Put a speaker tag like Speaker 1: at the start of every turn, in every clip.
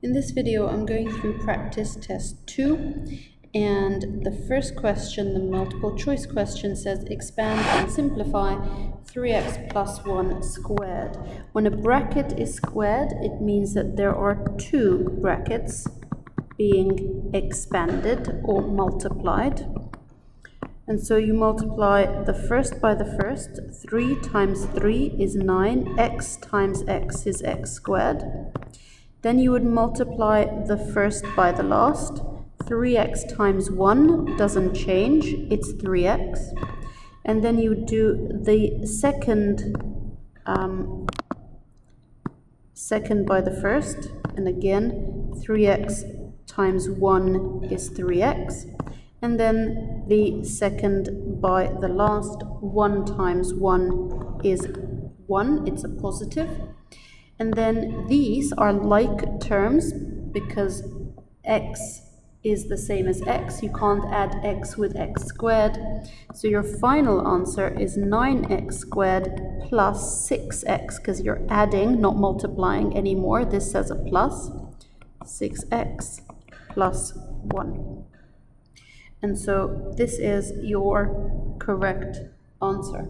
Speaker 1: In this video, I'm going through practice test 2, and the first question, the multiple choice question, says expand and simplify 3x plus 1 squared. When a bracket is squared, it means that there are two brackets being expanded or multiplied. And so you multiply the first by the first. 3 times 3 is 9. X times x is x squared. Then you would multiply the first by the last. 3x times 1 doesn't change, it's 3x. And then you do the second by the first. And again, 3x times 1 is 3x. And then the second by the last. 1 times 1 is 1, it's a positive. And then these are like terms because x is the same as x. You can't add x with x squared. So your final answer is 9x squared plus 6x, because you're adding, not multiplying anymore. This says a plus. 6x plus 1. And so this is your correct answer.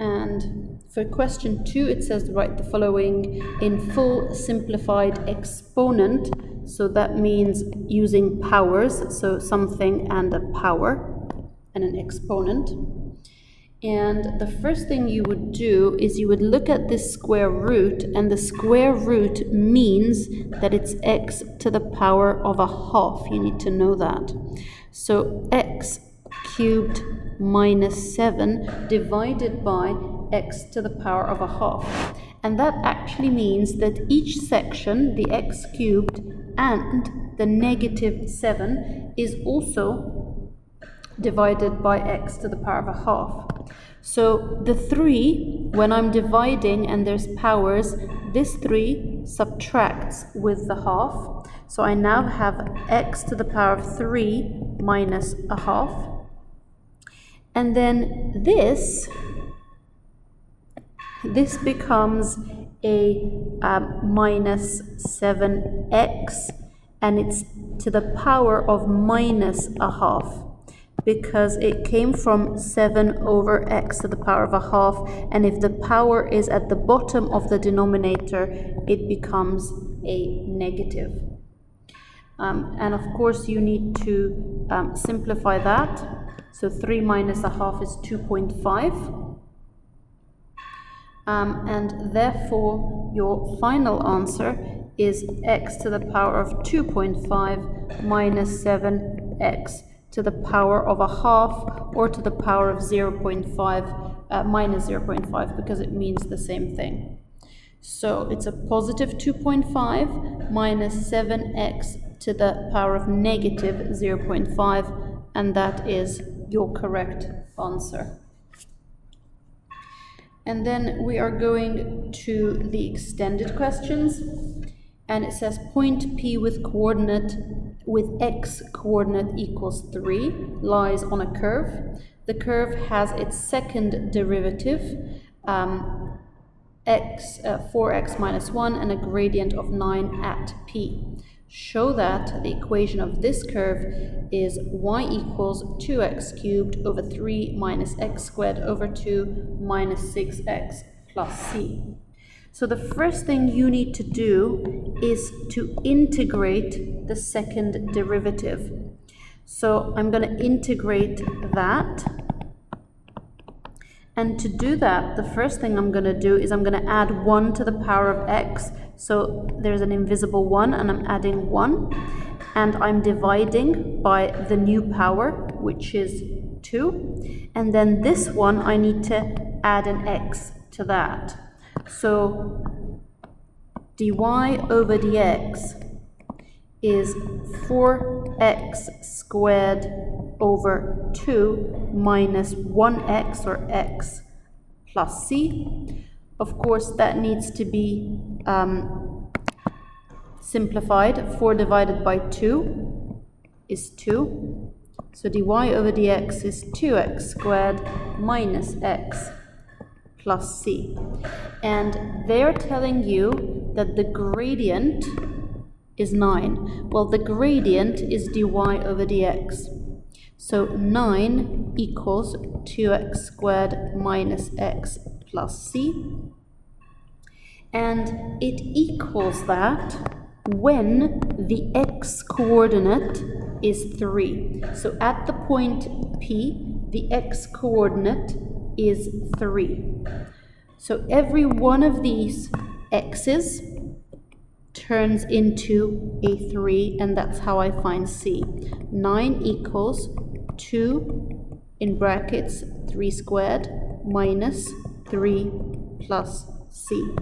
Speaker 1: And for question 2, it says write the following in full simplified exponent. So that means using powers, so something and a power and an exponent. And the first thing you would do is you would look at this square root, and the square root means that it's x to the power of a half. You need to know that. So x cubed minus 7 divided by x to the power of a half. And that actually means that each section, the x cubed and the negative 7, is also divided by x to the power of a half. So the 3, when I'm dividing and there's powers, this 3 subtracts with the half. So I now have x to the power of 3 minus a half. And then this becomes a minus 7x, and it's to the power of minus a half, because it came from 7 over x to the power of a half, and if the power is at the bottom of the denominator, it becomes a negative. And of course you need to simplify that. So 3 minus a half is 2.5. And therefore your final answer is x to the power of 2.5 minus 7x to the power of a half, or to the power of 0.5 minus 0.5, because it means the same thing. So it's a positive 2.5 minus 7x to the power of negative 0.5, and that is your correct answer. And then we are going to the extended questions, and it says point P with x coordinate equals 3 lies on a curve. The curve has its second derivative, 4x minus 1, and a gradient of 9 at P. Show that the equation of this curve is y equals 2x cubed over 3 minus x squared over 2 minus 6x plus c. So the first thing you need to do is to integrate the second derivative. So I'm going to integrate that. And to do that, the first thing I'm going to do is I'm going to add 1 to the power of x. So there's an invisible 1, and I'm adding 1. And I'm dividing by the new power, which is 2. And then this one, I need to add an x to that. So dy over dx is 4x squared over 2 minus 1x, or x plus c. Of course, that needs to be simplified. 4 divided by 2 is 2. So dy over dx is 2x squared minus x plus c. And they're telling you that the gradient is 9. Well, the gradient is dy over dx. So 9 equals 2x squared minus x plus c. And it equals that when the x coordinate is 3. So at the point P, the x coordinate is 3. So every one of these x's turns into a 3, and that's how I find c. 9 equals 2 in brackets 3 squared minus 3 plus c.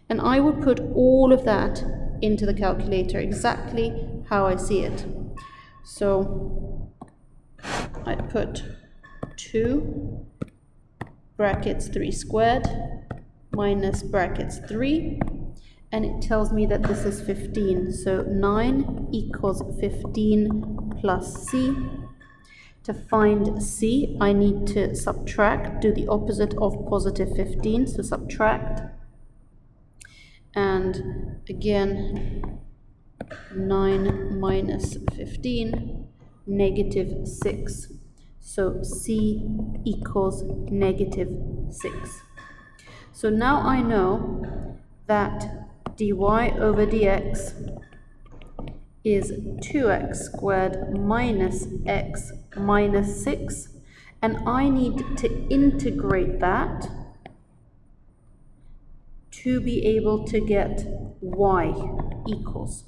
Speaker 1: And I would put all of that into the calculator exactly how I see it. So I put 2 brackets 3 squared minus brackets 3, and it tells me that this is 15. So 9 equals 15 plus c. To find c, I need to subtract, do the opposite of positive 15, so subtract. And again, 9 minus 15, negative 6. So c equals negative 6. So now I know that dy over dx is 2x squared minus x minus 6, and I need to integrate that to be able to get y equals.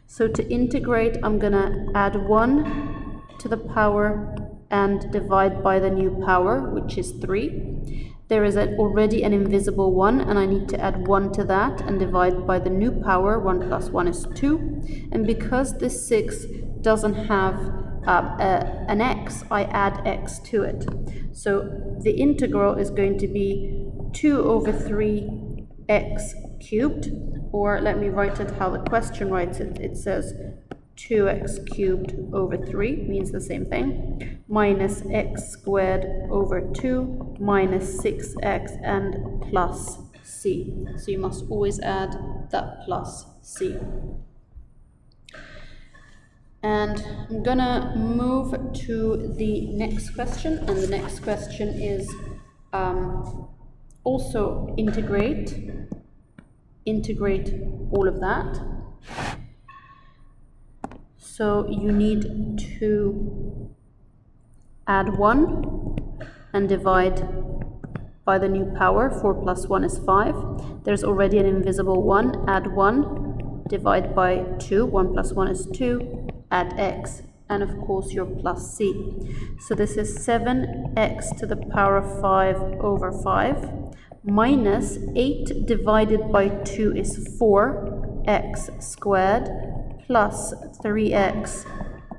Speaker 1: So to integrate, I'm going to add 1 to the power and divide by the new power, which is 3. There is already an invisible 1, and I need to add 1 to that and divide by the new power. 1 plus 1 is 2. And because this 6 doesn't have an x, I add x to it. So the integral is going to be 2 over 3x cubed, or let me write it how the question writes it. It says 2x cubed over 3, means the same thing, minus x squared over 2 minus 6x and plus c. So you must always add that plus c. And I'm gonna move to the next question, and the next question is also integrate all of that. So you need to add 1 and divide by the new power. 4 plus 1 is 5. There's already an invisible 1. Add 1, divide by 2. 1 plus 1 is 2. Add x, and of course your plus c. So this is 7x to the power of 5 over 5 minus 8 divided by 2 is 4x squared plus 3x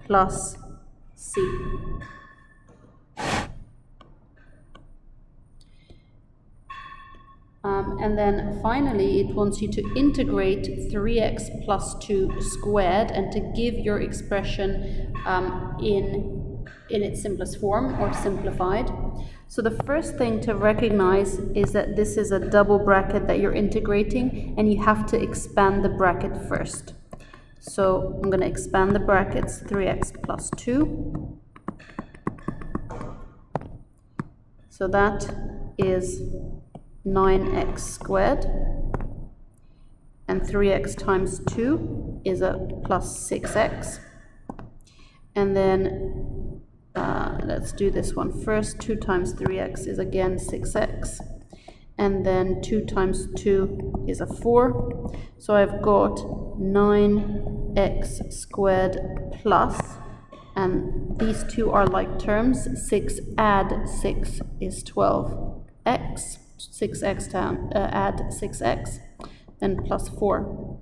Speaker 1: plus c. And then finally it wants you to integrate 3x plus 2 squared and to give your expression in its simplest form or simplified. So the first thing to recognize is that this is a double bracket that you're integrating, and you have to expand the bracket first. So I'm going to expand the brackets. 3x plus 2. So that is 9x squared, and 3x times 2 is a plus 6x. And then let's do this one first. 2 times 3x is again 6x, and then 2 times 2 is a 4. So I've got 9x squared plus, and these two are like terms. 6 add 6 is 12x. 6x down, add 6x, then plus 4.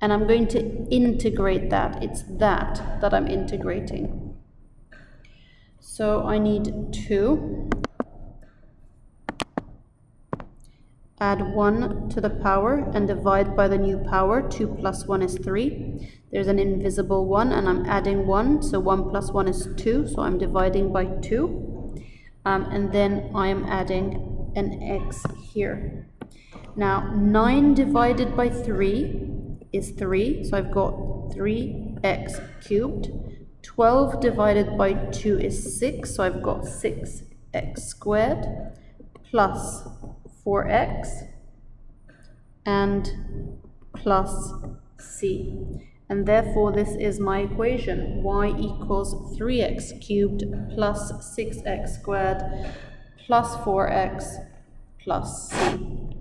Speaker 1: And I'm going to integrate that. It's that I'm integrating. So I need 2, add 1 to the power and divide by the new power. 2 plus 1 is 3. There's an invisible 1, and I'm adding 1, so 1 plus 1 is 2, so I'm dividing by 2. And then I am adding an x here. Now 9 divided by 3 is 3, so I've got 3x cubed. 12 divided by 2 is 6, so I've got 6x squared plus 4x and plus c. And therefore this is my equation, y equals 3x cubed plus 6x squared plus 4x plus c.